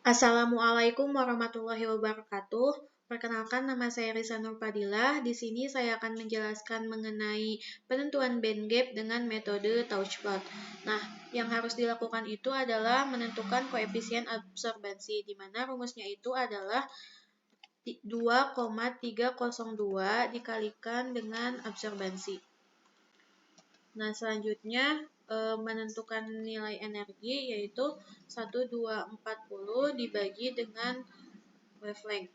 Assalamualaikum warahmatullahi wabarakatuh. Perkenalkan, nama saya Risa Nurpadilah. Di sini saya akan menjelaskan mengenai penentuan band gap dengan metode Touchplot. Nah, yang harus dilakukan itu adalah menentukan koefisien absorbansi, di mana rumusnya itu adalah 2,302 dikalikan dengan absorbansi. Nah, selanjutnya menentukan nilai energi yaitu 1240 dibagi dengan wavelength.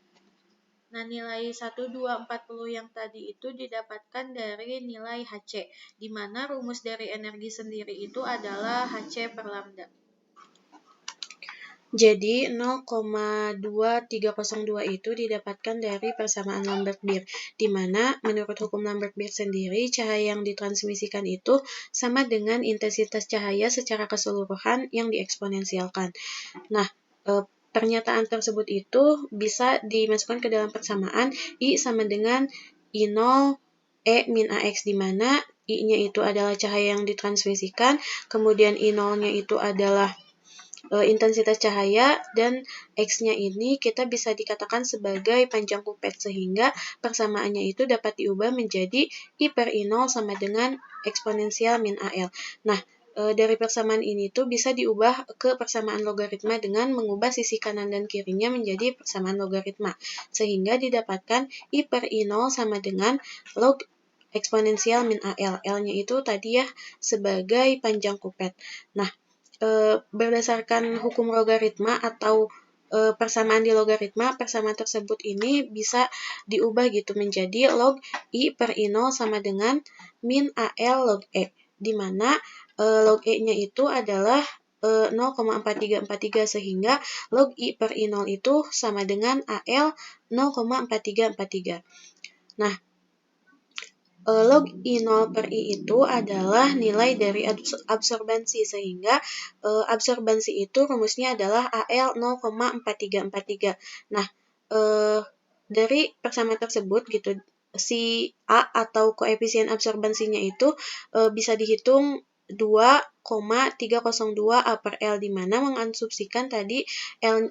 Nah, nilai 1240 yang tadi itu didapatkan dari nilai Hc, di mana rumus dari energi sendiri itu adalah Hc per lambda. Jadi 0,2302 itu didapatkan dari persamaan Lambert-Beer, di mana menurut hukum Lambert-Beer sendiri, cahaya yang ditransmisikan itu sama dengan intensitas cahaya secara keseluruhan yang dieksponensialkan. Nah, pernyataan tersebut itu bisa dimasukkan ke dalam persamaan I sama dengan I0 E min AX, di mana I-nya itu adalah cahaya yang ditransmisikan, kemudian I0-nya itu adalah intensitas cahaya, dan X-nya ini kita bisa dikatakan sebagai panjang kupet, sehingga persamaannya itu dapat diubah menjadi I per I0 sama dengan eksponensial min AL. Nah, dari persamaan ini tuh bisa diubah ke persamaan logaritma dengan mengubah sisi kanan dan kirinya menjadi persamaan logaritma, sehingga didapatkan I per I0 sama dengan log eksponensial min AL. L-nya itu tadi ya sebagai panjang kupet. Nah, berdasarkan hukum logaritma atau persamaan di logaritma, persamaan tersebut ini bisa diubah gitu menjadi log I per I0 sama dengan min AL log E, di mana log E-nya itu adalah 0,4343, sehingga log I per I0 itu sama dengan AL 0,4343. Nah, log I0 per I itu adalah nilai dari absorbansi, sehingga absorbansi itu rumusnya adalah AL 0,4343. Nah, dari persamaan tersebut gitu, si A atau koefisien absorbansinya itu bisa dihitung 2,302 A per L, di mana mengasumsikan tadi L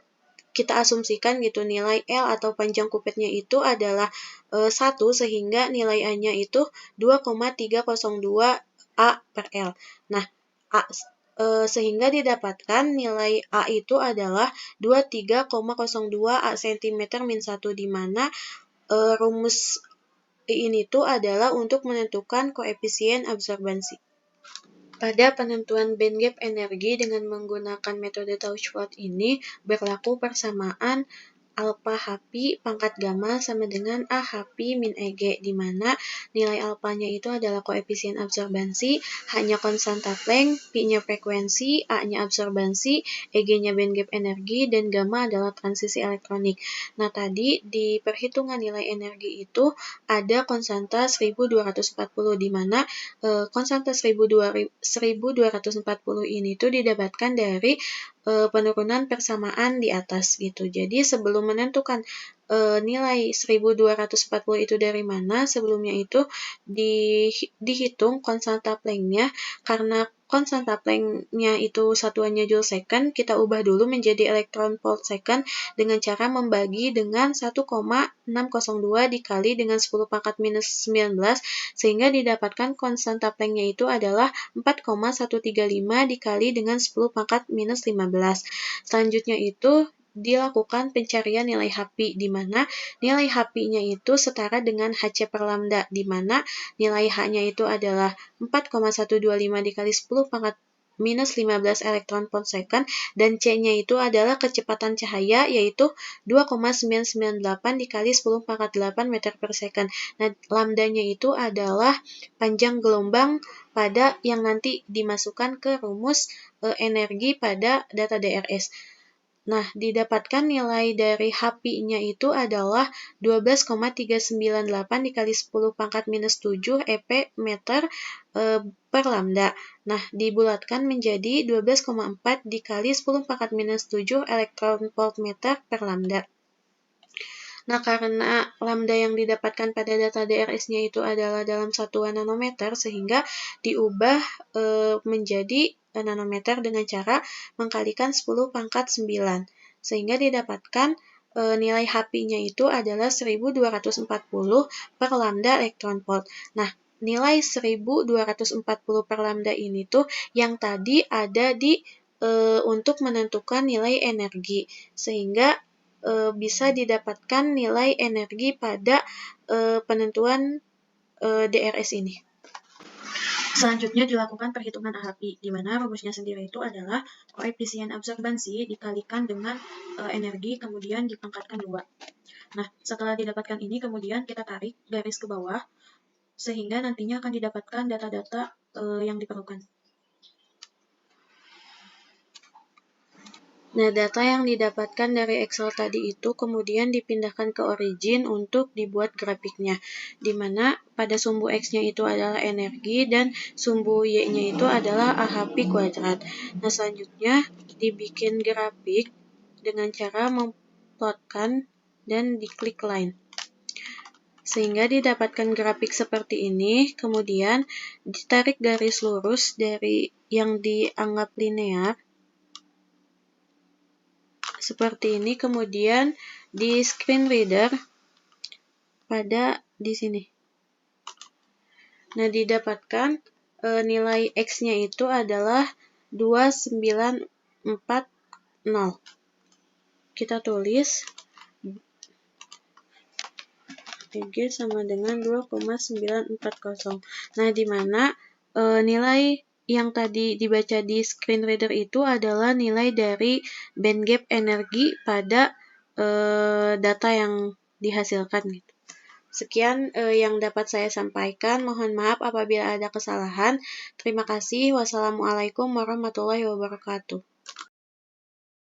kita asumsikan gitu nilai L atau panjang kupetnya itu adalah 1, sehingga nilai A-nya itu 2,302 A per L. Nah, sehingga didapatkan nilai A itu adalah 23,02 A cm min 1, di mana rumus ini tuh adalah untuk menentukan koefisien absorbansi. Pada penentuan band gap energi dengan menggunakan metode Touchplot ini berlaku persamaan alpha HP pangkat gamma sama dengan A HP min EG, di mana nilai alpha-nya itu adalah koefisien absorbansi, H-nya konstanta Planck, P-nya frekuensi, A-nya absorbansi, EG-nya band gap energi, dan gamma adalah transisi elektronik. Nah, tadi di perhitungan nilai energi itu ada konstanta 1240, di mana konstanta 1240 ini tuh didapatkan dari penurunan persamaan di atas gitu. Jadi sebelum menentukan nilai 1240 itu dari mana, sebelumnya itu dihitung konstanta Planck-nya. Karena konstanta Planck-nya itu satuannya Joule second, kita ubah dulu menjadi elektron volt second dengan cara membagi dengan 1,602 dikali dengan 10 pangkat minus 19, sehingga didapatkan konstanta Planck-nya itu adalah 4,135 dikali dengan 10 pangkat minus 15. Selanjutnya itu dilakukan pencarian nilai HP, di mana nilai HP-nya itu setara dengan Hc per lambda, di mana nilai H-nya itu adalah 4,125 dikali 10 pangkat minus 15 elektron volt second, dan C-nya itu adalah kecepatan cahaya, yaitu 2,998 dikali 10 pangkat 8 meter per second. Nah, lambdanya itu adalah panjang gelombang pada yang nanti dimasukkan ke rumus energi pada data DRS. Nah, didapatkan nilai dari HP-nya itu adalah 12,398 dikali 10 pangkat minus 7 EP meter per lambda. Nah, dibulatkan menjadi 12,4 dikali 10 pangkat minus 7 elektron volt meter per lambda. Nah, karena lambda yang didapatkan pada data DRS-nya itu adalah dalam satuan nanometer, sehingga diubah menjadi nanometer dengan cara mengkalikan 10 pangkat 9. sehingga didapatkan nilai HP-nya itu adalah 1240 per lambda elektron volt. Nah, nilai 1240 per lambda ini tuh yang tadi ada di untuk menentukan nilai energi, sehingga bisa didapatkan nilai energi pada penentuan DRS ini. Selanjutnya dilakukan perhitungan AHP, di mana rumusnya sendiri itu adalah koefisien absorbansi dikalikan dengan energi, kemudian dipangkatkan 2. Nah, setelah didapatkan ini, kemudian kita tarik garis ke bawah, sehingga nantinya akan didapatkan data-data yang diperlukan. Nah, data yang didapatkan dari Excel tadi itu kemudian dipindahkan ke Origin untuk dibuat grafiknya, di mana pada sumbu X-nya itu adalah energi dan sumbu Y-nya itu adalah AHP kuadrat. Nah, selanjutnya dibikin grafik dengan cara memplotkan dan diklik line. Sehingga didapatkan grafik seperti ini, kemudian ditarik garis lurus dari yang dianggap linear, seperti ini, kemudian di screen reader pada di sini. Nah, didapatkan nilai X-nya itu adalah 2940. Kita tulis PG sama dengan 2,940. Nah, di mana nilai yang tadi dibaca di screen reader itu adalah nilai dari band gap energi pada data yang dihasilkan gitu. Sekian yang dapat saya sampaikan. Mohon maaf apabila ada kesalahan. Terima kasih. Wassalamualaikum warahmatullahi wabarakatuh.